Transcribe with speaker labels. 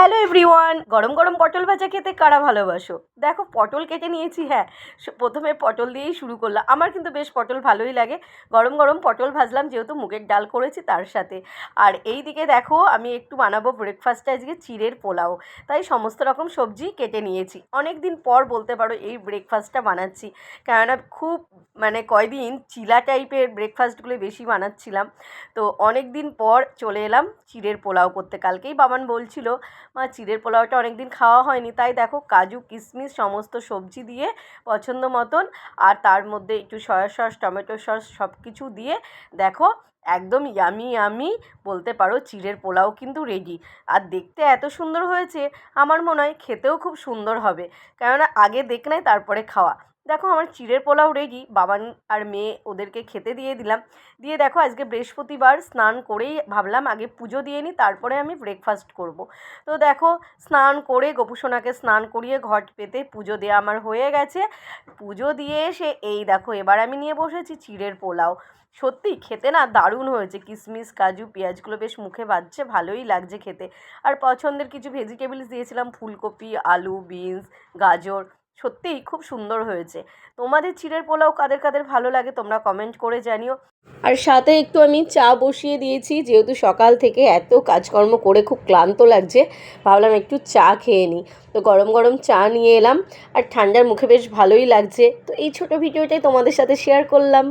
Speaker 1: Hello everyone, গরম গরম পটল ভাজা খেতে কারা ভালোবাসো? দেখো পটল কেটে নিয়েছি। হ্যাঁ, প্রথমে পটল দিয়েই শুরু করলাম। আমার কিন্তু বেশ পটল ভালোই লাগে। গরম গরম পটল ভাজলাম, যেহেতু মুগের ডাল করেছি তার সাথে। আর এই দিকে দেখো আমি একটু বানাবো ব্রেকফাস্টে আজকে চিড়ের পোলাও। তাই সমস্ত রকম সবজি কেটে নিয়েছি। অনেক দিন পর বলতে পারো এই ব্রেকফাস্টটা বানাচ্ছি, কেননা খুব কয়দিন চিলা টাইপের ব্রেকফাস্টগুলো বেশি বানাচ্ছিলাম। তো অনেক দিন পর চলে এলাম চিড়ের পোলাও করতে। কালকেই বাবান বলছিল, মা চিড়ের পোলাওটা অনেক দিন খাওয়া হয়নি, তাই দেখো কাজু কিশমিশ সমস্ত সবজি দিয়ে পছন্দ মতন, আর তার মধ্যে একটু সয়া সস, টমেটো সস সব কিছু দিয়ে দেখো একদম ইয়ামি ইয়ামি বলতে পারো চিড়ের পোলাও কিন্তু রেডি। আর দেখতে এত সুন্দর হয়েছে, আমার মনে হয় খেতেও খুব সুন্দর হবে, কেননা আগে দেখ নাই তারপরে খাওয়া। দেখো আমার চিড়ের পোলাও রেডি। বাবান আর মেয়ে ওদেরকে খেতে দিয়ে দিলাম। দিয়ে দেখো আজকে বৃহস্পতিবার, স্নান করেই ভাবলাম আগে পুজো দিয়ে নিই, তারপরে আমি ব্রেকফাস্ট করব। তো দেখো স্নান করে গোপুসোনাকে স্নান করিয়ে ঘট পেতে পুজো দেওয়া আমার হয়ে গেছে। পুজো দিয়ে এসে এই দেখো এবার আমি নিয়ে বসেছি চিড়ের পোলাও। সত্যি খেতে না দারুণ হয়েছে। কিশমিশ কাজু পেঁয়াজগুলো বেশ মুখে বাজছে, ভালোই লাগছে খেতে। আর পছন্দের কিছু ভেজিটেবলস দিয়েছিলাম, ফুলকপি, আলু, বিনস, গাজর। সত্যিই খুব সুন্দর হয়েছে। তোমাদের চিড়ের পোলাও কাদের কাদের ভালো লাগে তোমরা কমেন্ট করে জানিও। আর সাথে একটু আমি চা বসিয়ে দিয়েছি, যেহেতু সকাল থেকে এত কাজকর্ম করে খুব ক্লান্ত লাগছে, ভাবলাম একটু চা খেয়ে নিই। তো গরম গরম চা নিয়ে এলাম, আর ঠান্ডার মুখে বেশ ভালোই লাগছে। তো এই ছোটো ভিডিওটাই তোমাদের সাথে শেয়ার করলাম।